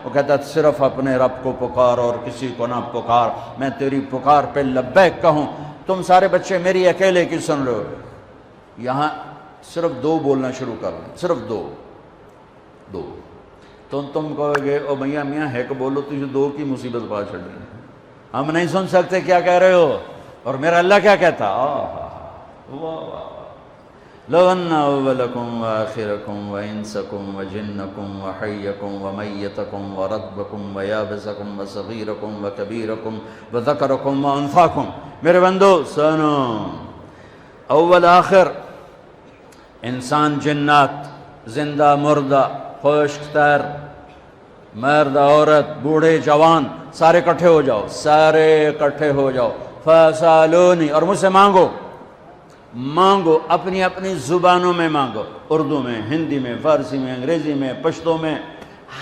وہ کہتا ہے صرف اپنے رب کو پکار اور کسی کو نہ پکار، میں تیری پکار پہ لبیک کہوں، تم سارے بچے میری اکیلے کی سن رہے ہو۔ یہاں صرف دو بولنا شروع کر دیں، صرف دو تو تم کہو گے او میاں ایک بولو، تجھے دو کی مصیبت پا چھڑی، ہم نہیں سن سکتے کیا کہہ رہے ہو، اور میرا اللہ کیا کہتا، لو ان اولکم وآخرکم وانسکم وجنکم وحیکم ومیتکم ورطبکم ویابسکم وصغیرکم وکبیرکم وذکرکم وانثاکم، میرے بندو سنو، اول آخر، انسان جنات، زندہ مردہ، خشک تر، مرد عورت، بوڑھے جوان، سارے اکٹھے ہو جاؤ، فاسالونی، اور مجھ سے مانگو، اپنی اپنی زبانوں میں مانگو، اردو میں، ہندی میں، فارسی میں، انگریزی میں، پشتو میں،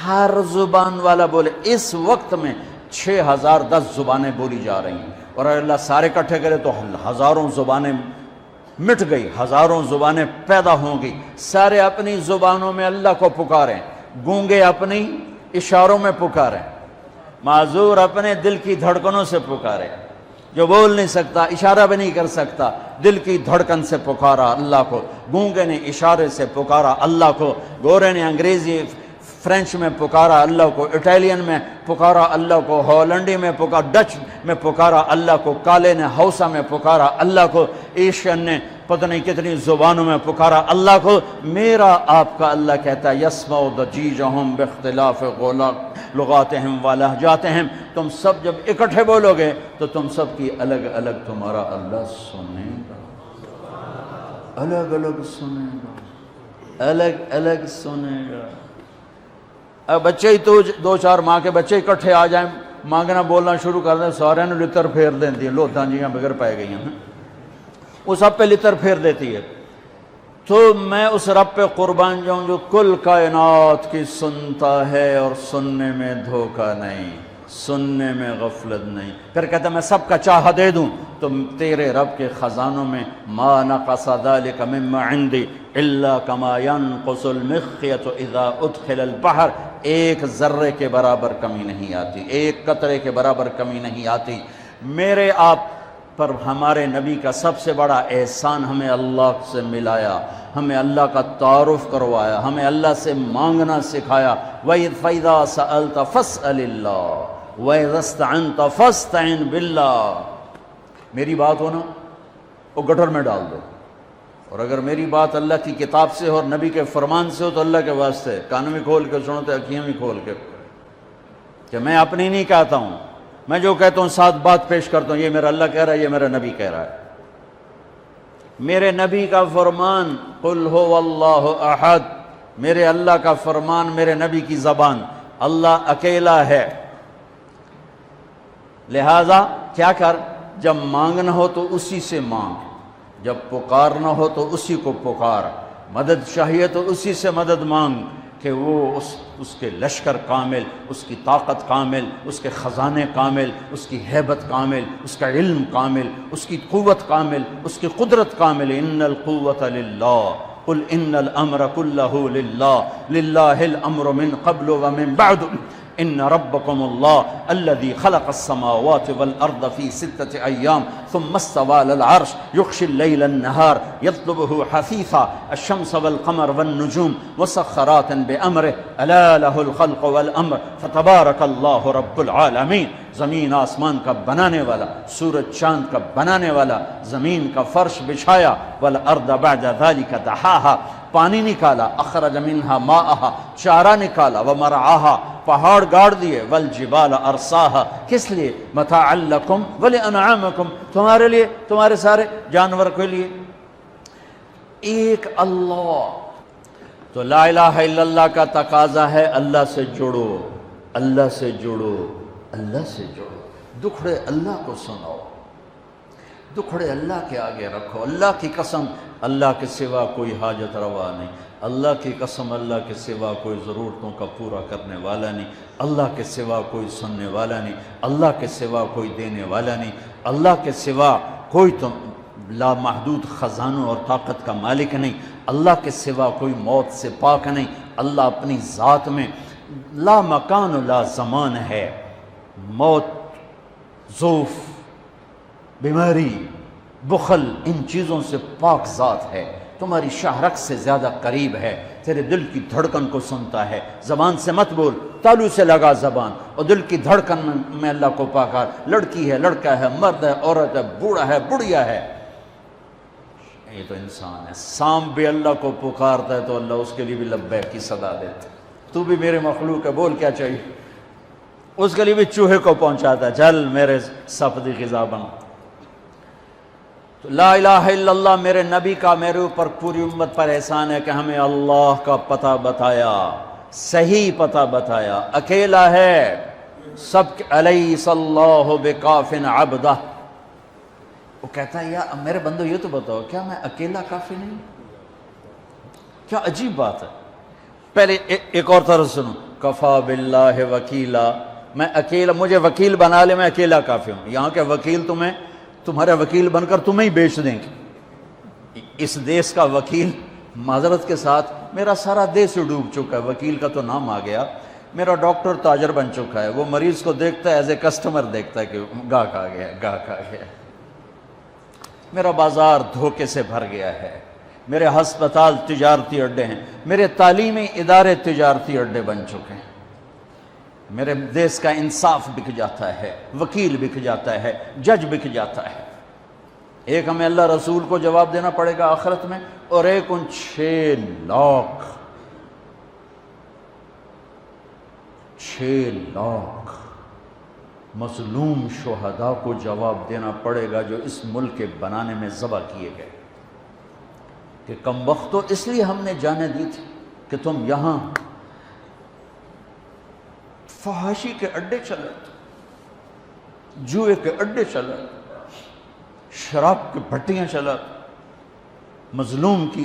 ہر زبان والا بولے۔ اس وقت میں 6010 زبانیں بولی جا رہی ہیں، اور اگر اللہ سارے اکٹھے کرے تو ہزاروں زبانیں مٹ گئی، ہزاروں زبانیں پیدا ہوں گی۔ سارے اپنی زبانوں میں اللہ کو پکاریں، گونگے اپنی اشاروں میں پکاریں، معذور اپنے دل کی دھڑکنوں سے پکاریں، جو بول نہیں سکتا، اشارہ بھی نہیں کر سکتا، دل کی دھڑکن سے پکارا اللہ کو، گونگے نے اشارے سے پکارا اللہ کو، گورے نے انگریزی فرینچ میں پکارا اللہ کو، اٹیلین میں پکارا اللہ کو، ہالینڈی میں پکارا، ڈچ میں پکارا اللہ کو، کالے نے ہausa میں پکارا اللہ کو، ایشین نے پتہ نہیں کتنی زبانوں میں پکارا اللہ کو۔ میرا آپ کا اللہ کہتا ہے یسمع ضجیجہم باختلاف لغاتہم ولہجاتہم، تم سب جب اکٹھے بولو گے تو تم سب کی الگ الگ تمہارا اللہ سنے گا، الگ الگ سنے گا، الگ الگ سنے گا۔ اب بچے ہی تو دو چار ماں کے بچے اکٹھے آ جائیں، مانگنا بولنا شروع کر دیں، سارے نے لتر پھیر دیتی ہے، لوتاں جیاں بغیر پائے گئی ہیں، وہ سب پہ لتر پھیر دیتی ہے۔ تو میں اس رب پہ قربان جاؤں جو کل کائنات کی سنتا ہے اور سننے میں دھوکہ نہیں، سننے میں غفلت نہیں۔ پھر کہتا ہے میں سب کا چاہا دے دوں، تو تیرے رب کے خزانوں میں ما نقص ذلك مما عندي الا كما ينقص المخيط اذا ادخل البحر، ایک ذرے کے برابر کمی نہیں آتی، ایک قطرے کے برابر کمی نہیں آتی۔ میرے آپ پر ہمارے نبی کا سب سے بڑا احسان ہمیں اللہ سے ملایا، ہمیں اللہ کا تعارف کروایا، ہمیں اللہ سے مانگنا سکھایا۔ وَإِذْ فَإِذَا سَأَلْتَ فَاسْأَلِ اللَّهِ وَإِذَا اسْتَعَنْتَ فَاسْتَعِنْ بِاللَّهِ، میری بات ہو نا وہ گٹر میں ڈال دو، اور اگر میری بات اللہ کی کتاب سے اور نبی کے فرمان سے ہو تو اللہ کے واسطے کان بھی کھول کے سنو تو آنکھیں بھی کھول کے، کہ میں اپنی نہیں کہتا ہوں، میں جو کہتا ہوں ساتھ بات پیش کرتا ہوں، یہ میرا اللہ کہہ رہا ہے، یہ میرا نبی کہہ رہا ہے۔ میرے نبی کا فرمان قل هو اللہ احد، میرے اللہ کا فرمان، میرے نبی کی زبان، اللہ اکیلا ہے۔ لہذا کیا کر، جب مانگنا ہو تو اسی سے مانگ، جب پکارنا ہو تو اسی کو پکار، مدد چاہیے تو اسی سے مدد مانگ، کہ وہ اس کے لشکر کامل، اس کی طاقت کامل، اس کے خزانے کامل، اس کی ہیبت کامل، اس کا علم کامل، اس کی قوت کامل، اس کی قدرت کامل۔ ان القوة للہ قل ان الامر كلہ للہ للہ الامر من قبل ومن بعد ان ربکم اللہ الذی خلق السماوات والارض فی 6 ایام ثم استوى على العرش یغشی اللیل النہار یطلبه حثیثا الشمس والقمر والنجوم مسخرات بامرہ الا له الخلق والامر فتبارک اللہ رب العالمین۔ زمین آسمان کا بنانے والا، سورج چاند کا بنانے والا، زمین کا فرش بچھایا، والارض بعد ذلك دحاها، پانی نکالا، اخرج منها ماءها، چارہ نکالا، ومرعاها، پہاڑ گاڑ دیے، والجبال ارساها، کس لیے؟ متاعا لکم ولانعامکم، تمہارے لیے، تمہارے سارے جانور کے لیے۔ ایک اللہ، تو لا الہ الا اللہ کا تقاضا ہے اللہ سے جڑو، اللہ سے جڑو، اللہ سے جڑو، دکھڑے اللہ کو سناؤ، دکھڑے اللہ کے آگے رکھو۔ اللہ کی قسم اللہ کے سوا کوئی حاجت روا نہیں، اللہ کی قسم اللہ کے سوا کوئی ضرورتوں کا پورا کرنے والا نہیں، اللہ کے سوا کوئی سننے والا نہیں، اللہ کے سوا کوئی دینے والا نہیں، اللہ کے سوا کوئی تو لامحدود خزانوں اور طاقت کا مالک نہیں، اللہ کے سوا کوئی موت سے پاک نہیں۔ اللہ اپنی ذات میں لا مکان و لا زمان ہے، موت، ضعف، بیماری، بخل، ان چیزوں سے پاک ذات ہے، تمہاری شاہرگ سے زیادہ قریب ہے، تیرے دل کی دھڑکن کو سنتا ہے، زبان سے مت بول، تالو سے لگا زبان، اور دل کی دھڑکن میں اللہ کو پکار، لڑکی ہے، لڑکا ہے، مرد ہے، عورت ہے، بوڑھا ہے، بڑھیا ہے، یہ تو انسان ہے۔ سانپ بھی اللہ کو پکارتا ہے تو اللہ اس کے لیے بھی لبیک کی صدا دیتا ہے، تو بھی میرے مخلوق ہے، بول کیا چاہیے، اس کے لیے بھی چوہے کو پہنچاتا ہے، چل میرے سفدی غذا بن۔ تو لا الہ الا اللہ میرے نبی کا میرے اوپر پوری امت پر احسان ہے کہ ہمیں اللہ کا پتہ بتایا، صحیح پتہ بتایا، اکیلا ہے، سب کے الیس اللہ بکاف عبدہ۔ وہ کہتا ہے یا میرے بندو یہ تو بتاؤ کیا میں اکیلا کافی نہیں؟ کیا عجیب بات ہے۔ پہلے ایک اور طرح سنو، کفا باللہ وکیلا، میں اکیلا، مجھے وکیل بنا لے، میں اکیلا کافی ہوں۔ یہاں کے وکیل تمہارا وکیل بن کر تمہیں ہی بیچ دیں گے۔ اس دیس کا وکیل، معذرت کے ساتھ میرا سارا دیس ڈوب چکا ہے، وکیل کا تو نام آ گیا، میرا ڈاکٹر تاجر بن چکا ہے، وہ مریض کو دیکھتا ہے ایز اے کسٹمر دیکھتا ہے کہ گاہک آ گیا، گاہک آ گیا۔ میرا بازار دھوکے سے بھر گیا ہے، میرے ہسپتال تجارتی اڈے ہیں، میرے تعلیمی ادارے تجارتی اڈے بن چکے ہیں، میرے دیس کا انصاف بک جاتا ہے، وکیل بک جاتا ہے، جج بک جاتا ہے۔ ایک ہمیں اللہ رسول کو جواب دینا پڑے گا آخرت میں، اور ایک ان 6 لاکھ مظلوم شہداء کو جواب دینا پڑے گا جو اس ملک کے بنانے میں ذبح کیے گئے، کہ کم وقت تو اس لیے ہم نے جانیں دی تھی کہ تم یہاں فحاشی کے اڈے چلے، جوئے کے اڈے چلے، شراب کی بھٹیاں چلا، مظلوم کی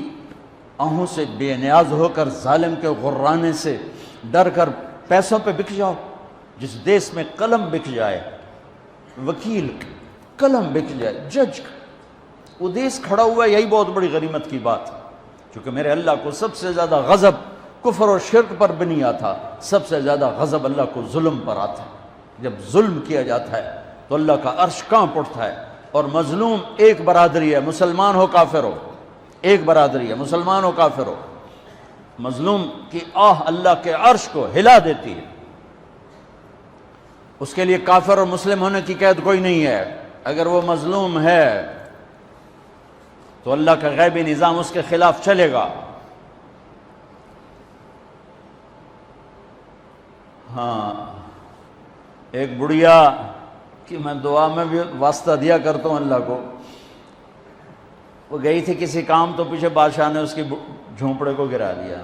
آہوں سے بے نیاز ہو کر، ظالم کے غرانے سے ڈر کر پیسوں پہ بک جاؤ۔ جس دیس میں قلم بک جائے، وکیل قلم بک جائے، جج، وہ دیس کھڑا ہوا ہے، یہی بہت بڑی غنیمت کی بات ہے۔ چونکہ میرے اللہ کو سب سے زیادہ غضب کفر اور شرک پر بھی نہیں آتا، سب سے زیادہ غضب اللہ کو ظلم پر آتا ہے۔ جب ظلم کیا جاتا ہے تو اللہ کا عرش کانپ اٹھتا ہے، اور مظلوم ایک برادری ہے، مسلمان ہو کافر ہو، ایک برادری ہے، مسلمان ہو کافر ہو، مظلوم کی آہ اللہ کے عرش کو ہلا دیتی ہے۔ اس کے لیے کافر اور مسلم ہونے کی قید کوئی نہیں ہے، اگر وہ مظلوم ہے تو اللہ کا غیبی نظام اس کے خلاف چلے گا۔ ہاں، ایک بڑھیا کہ میں دعا میں بھی واسطہ دیا کرتا ہوں اللہ کو، وہ گئی تھی کسی کام تو پیچھے بادشاہ نے اس کی جھونپڑے کو گرا دیا،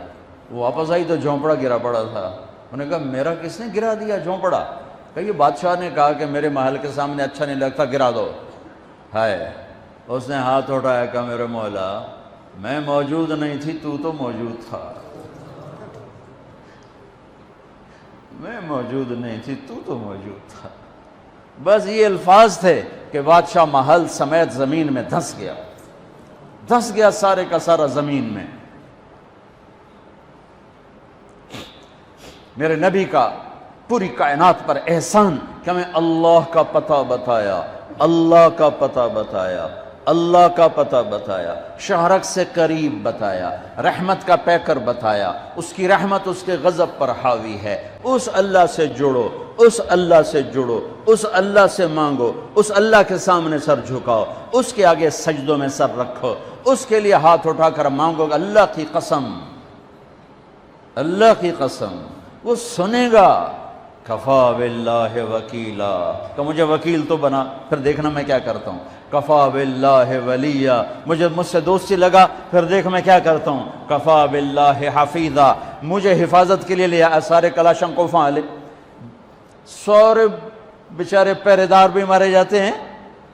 وہ واپس آئی تو جھونپڑا گرا پڑا تھا۔ انہوں نے کہا میرا کس نے گرا دیا جھونپڑا؟ کہ یہ بادشاہ نے کہا کہ میرے محل کے سامنے اچھا نہیں لگتا، گرا دو۔ ہائے، اس نے ہاتھ اٹھایا کہ میرے مولا میں موجود نہیں تھی، تو موجود تھا، میں موجود نہیں تھی، تو موجود تھا۔ بس یہ الفاظ تھے کہ بادشاہ محل سمیت زمین میں دھس گیا سارے کا سارا زمین میں۔ میرے نبی کا پوری کائنات پر احسان کہ ہمیں اللہ کا پتہ بتایا، اللہ کا پتہ بتایا، اللہ کا پتہ بتایا، شہرک سے قریب بتایا، رحمت کا پیکر بتایا، اس کی رحمت اس کے غضب پر حاوی ہے، اس اللہ سے جڑو، اس اللہ سے جڑو، اس اللہ سے مانگو، اس اللہ کے سامنے سر جھکاؤ، اس کے آگے سجدوں میں سر رکھو، اس کے لیے ہاتھ اٹھا کر مانگو، اللہ کی قسم، اللہ کی قسم وہ سنے گا۔ کفا باللہ وکیلا، کہ مجھے وکیل تو بنا، پھر دیکھنا میں کیا کرتا ہوں۔ کفا باللہ ولیہ، مجھ سے دوستی لگا، پھر دیکھ میں کیا کرتا ہوں۔ کفا باللہ حفیظا، مجھے حفاظت کے لیے لیا، سارے کلاشن کو فعال، سورے بیچارے پہرے دار بھی مارے جاتے ہیں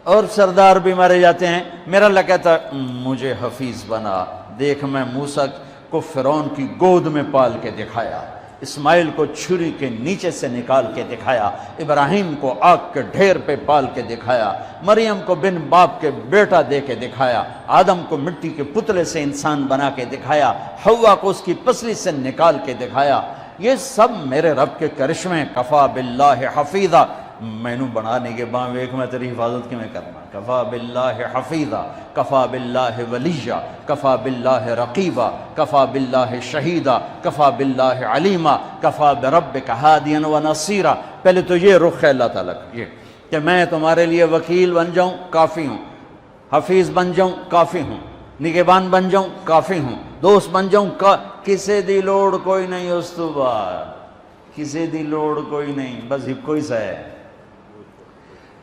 اور سردار بھی مارے جاتے ہیں، میرا اللہ کہتا مجھے حفیظ بنا۔ دیکھ میں موسیٰ کو فرعون کی گود میں پال کے دکھایا، اسماعیل کو چھری کے نیچے سے نکال کے دکھایا، ابراہیم کو آگ کے ڈھیر پہ پال کے دکھایا، مریم کو بن باپ کے بیٹا دے کے دکھایا، آدم کو مٹی کے پتلے سے انسان بنا کے دکھایا، حوا کو اس کی پسلی سے نکال کے دکھایا، یہ سب میرے رب کے کرشمے. کفا باللہ حفیظا, مینو بنانے کے بعد ویک میں تیری حفاظت کی میں کرنا. کفا باللہ حفیظا, کفا باللہ ولیجا, کفا باللہ رقیبا, کفا باللہ شہیدا, کفا باللہ علیما, کفا بربک ہادیا و نصیرا. پہلے تو یہ رخ ہے اللہ تعالیٰ کا, یہ کہ میں تمہارے لیے وکیل بن جاؤں کافی ہوں, حفیظ بن جاؤں کافی ہوں, نگہبان بن جاؤں کافی ہوں, دوست بن جاؤں کسے دی لوڑ کوئی نہیں اس تو بعد, کسے دی لوڑ کوئی نہیں, بس ہپ کوئی سا ہے.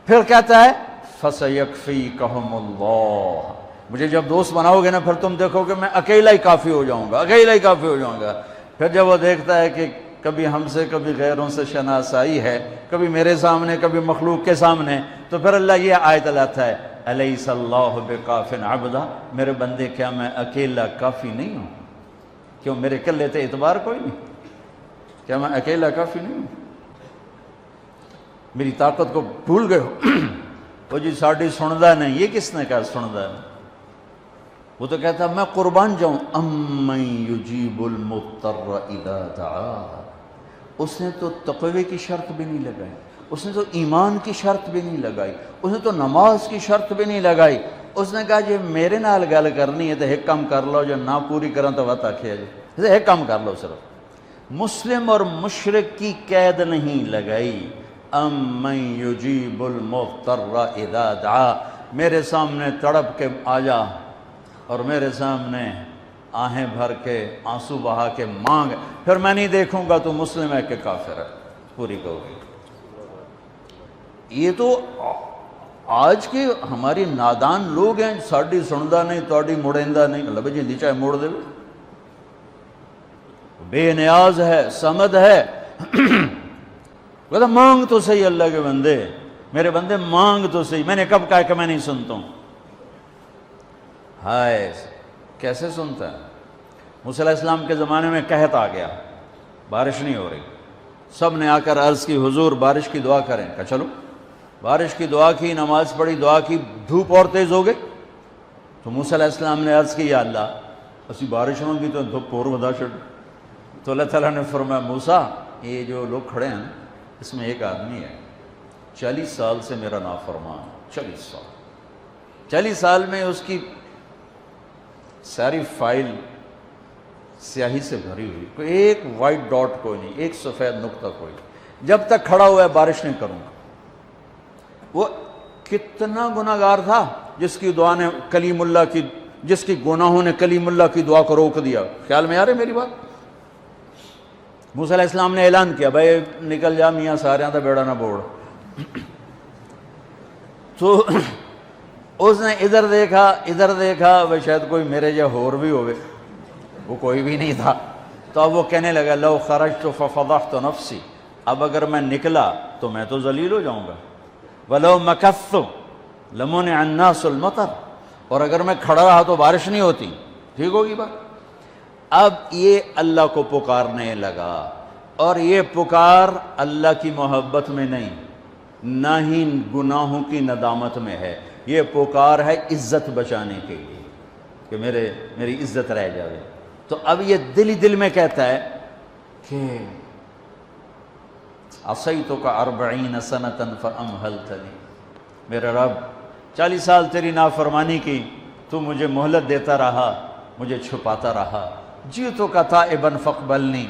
پھر کہتا ہے فَسَيَكْفِيكَهُمُ اللَّهُ, مجھے جب دوست بناؤ گے نا پھر تم دیکھو کہ میں اکیلا ہی کافی ہو جاؤں گا, اکیلا ہی کافی ہو جاؤں گا. پھر جب وہ دیکھتا ہے کہ کبھی ہم سے کبھی غیروں سے شناسائی ہے, کبھی میرے سامنے کبھی مخلوق کے سامنے, تو پھر اللہ یہ آیت لاتا ہے الیس اللہ بکافٍ عبدا, میرے بندے کیا میں اکیلا کافی نہیں ہوں؟ کیوں میرے کلے تے اعتبار کوئی نہیں؟ کیا میں اکیلا کافی نہیں ہوں؟ میری طاقت کو بھول گئے ہو؟ وہ جی ساڑھی سندا نہیں, یہ کس نے کہا سندا نہیں؟ وہ تو کہتا میں قربان جاؤں. امن یجیب المضطر اذا دعا, اس نے تو تقوی کی شرط بھی نہیں لگائی, اس نے تو ایمان کی شرط بھی نہیں لگائی, اس نے تو نماز کی شرط بھی نہیں لگائی. اس نے کہا جی میرے نال گل کرنی ہے تو ایک کام کر لو, جو نہ پوری کریں تو وقت آکھے جی ایک کام کر لو صرف. مسلم اور مشرک کی قید نہیں لگائی. امن یجیب المضطر اذا دعا, میرے سامنے تڑپ کے آ جا اور میرے سامنے آہیں بھر کے آنسو بہا کے مانگ, پھر میں نہیں دیکھوں گا تو مسلم ہے کہ کافر ہے, پوری کہو گی. یہ تو آج کے ہماری نادان لوگ ہیں, ساڑھی سندا نہیں توڑی مڑیندہ نہیں, اللہ بھائی جی چاہے موڑ دے, بے نیاز ہے, سمد ہے. کہتا مانگ تو صحیح اللہ کے بندے, میرے بندے مانگ تو صحیح. میں نے کب کہا کہ میں نہیں سنتا ہوں؟ ہائے کیسے سنتا ہے؟ موسیٰ علیہ السلام کے زمانے میں قحط آ گیا, بارش نہیں ہو رہی. سب نے آ کر عرض کی حضور بارش کی دعا کریں. کہا چلو بارش کی دعا کی, نماز پڑھی, دعا کی, دھوپ اور تیز ہو گئی. تو موسیٰ علیہ السلام نے عرض کی یا اللہ اسی بارش ہوں گی تو دھوپ اور ودا چھڑ. تو اللہ تعالیٰ نے فرمایا موسیٰ یہ جو لوگ کھڑے ہیں اس میں ایک آدمی ہے 40 سال سے میرا نافرمان, 40 سال میں اس کی ساری فائل سیاہی سے بھری ہوئی, کوئی ایک وائٹ ڈاٹ کوئی نہیں, ایک سفید نقطہ کوئی نہیں. جب تک کھڑا ہوا ہے بارش نہیں کروں گا. وہ کتنا گناہگار تھا جس کی دعا نے کلیم اللہ کی, جس کی گناہوں نے کلیم اللہ کی دعا کو روک دیا. خیال میں آ رہے میری بات؟ موسیٰ علیہ السلام نے اعلان کیا بھائی نکل جا میاں سارے دا بیڑا نہ بوڑ. تو اس نے ادھر دیکھا وہ شاید کوئی میرے جا ہور بھی ہوئے, وہ کوئی بھی نہیں تھا. تو اب وہ کہنے لگا لو خرجت ففضحت نفسی, اب اگر میں نکلا تو میں تو ذلیل ہو جاؤں گا. ولو مکثت لمنع الناس المطر, اور اگر میں کھڑا رہا تو بارش نہیں ہوتی. ٹھیک ہوگی بات؟ اب یہ اللہ کو پکارنے لگا, اور یہ پکار اللہ کی محبت میں نہیں, نہ ہی گناہوں کی ندامت میں ہے. یہ پکار ہے عزت بچانے کے لیے کہ میری عزت رہ جائے. تو اب یہ دل ہی دل میں کہتا ہے کہ عصیتک 40 سنة فامہلتنی, میرے رب 40 سال تیری نافرمانی کی, تو مجھے مہلت دیتا رہا, مجھے چھپاتا رہا. جئتک تائبا فاقبلنی,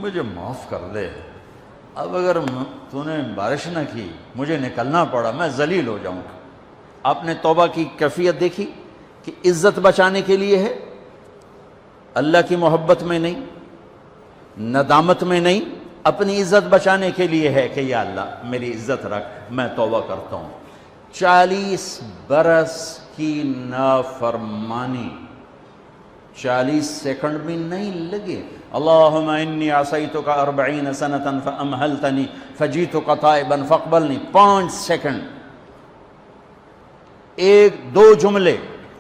مجھے معاف کر دے. اب اگر تو نے بارش نہ کی, مجھے نکلنا پڑا, میں ذلیل ہو جاؤں گا. آپ نے توبہ کی کیفیت دیکھی کہ عزت بچانے کے لیے ہے, اللہ کی محبت میں نہیں, ندامت میں نہیں, اپنی عزت بچانے کے لیے ہے کہ یا اللہ میری عزت رکھ, میں توبہ کرتا ہوں. 40 برس کی نافرمانی 40 سیکنڈ بھی نہیں لگے. اللہم انی عصیتک 40 سنة فامہلتنی فجئتک تائبا فاقبلنی. 5 سیکنڈ, 1-2 جملے,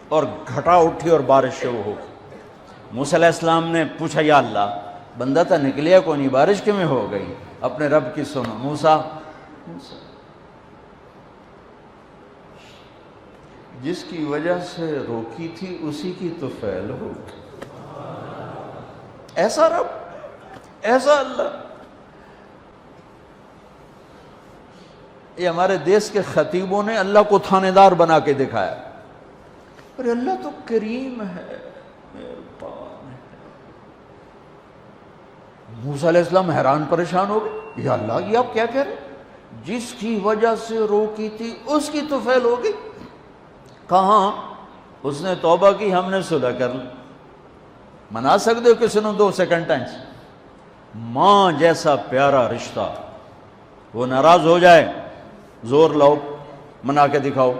اور گھٹا اٹھی اور بارش شروع ہو. موسیٰ علیہ السلام نے پوچھا یا اللہ بندہ تھا نکلیا کو نہیں, بارش کیوں ہو گئی؟ اپنے رب کی سنو. موسیٰ جس کی وجہ سے روکی تھی اسی کی تو فعل ہو. ایسا رب ایسا اللہ. یہ ہمارے دیس کے خطیبوں نے اللہ کو تھانے دار بنا کے دکھایا. ارے اللہ تو کریم ہے، مہربان ہے. موسیٰ علیہ السلام حیران پریشان ہو گئے، یا اللہ یہ آپ کیا کہہ رہے ہیں؟ جس کی وجہ سے روکی تھی اس کی تو فعل ہو گئی. کہاں؟ اس نے توبہ کی، ہم نے صلح کر لی. منا سکتے ہو کسی نے 2 سیکنڈ ٹائم؟ ماں جیسا پیارا رشتہ، وہ ناراض ہو جائے، زور لاؤ، منا کے دکھاؤ،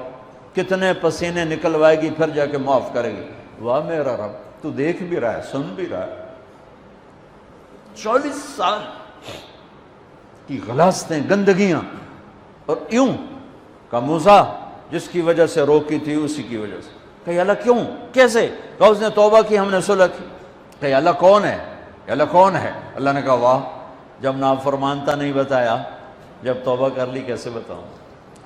کتنے پسینے نکلوائے گی، پھر جا کے معاف کرے گی. واہ میرا رب، تو دیکھ بھی رہا ہے، سن بھی رہا ہے. 40 سال کی غلاظتیں، گندگیاں، اور یوں کہ موسیٰ جس کی وجہ سے روکی تھی اسی کی وجہ سے. کہ اللہ کیوں، کیسے؟ کہ اس نے توبہ کی، ہم نے صلح کی. کہ اللہ کون ہے؟ اللہ کون ہے؟ اللہ نے کہا واہ، جب نافرمانتا نہیں بتایا، جب توبہ کر لی کیسے بتاؤں؟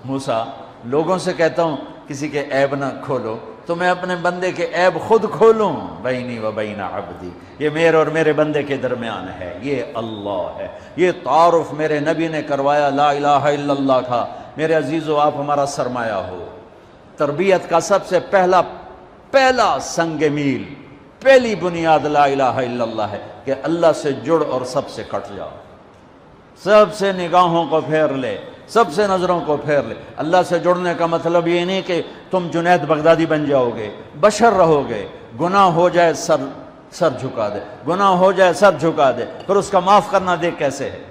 موسیٰ لوگوں سے کہتا ہوں کسی کے عیب نہ کھولو، تو میں اپنے بندے کے عیب خود کھولوں. بینی و بین عبدی، یہ میرے اور میرے بندے کے درمیان ہے، یہ اللہ ہے. یہ تعارف میرے نبی نے کروایا لا الہ الا اللہ کا. میرے عزیزو، آپ ہمارا سرمایہ ہو. تربیت کا سب سے پہلا سنگ میل، پہلی بنیاد لا الہ الا اللہ ہے کہ اللہ سے جڑ اور سب سے کٹ جاؤ. سب سے نگاہوں کو پھیر لے، سب سے نظروں کو پھیر لے. اللہ سے جڑنے کا مطلب یہ نہیں کہ تم جنید بغدادی بن جاؤ گے، بشر رہو گے. گناہ ہو جائے سر جھکا دے، گناہ ہو جائے سر جھکا دے، پھر اس کا معاف کرنا دیکھ کیسے ہے.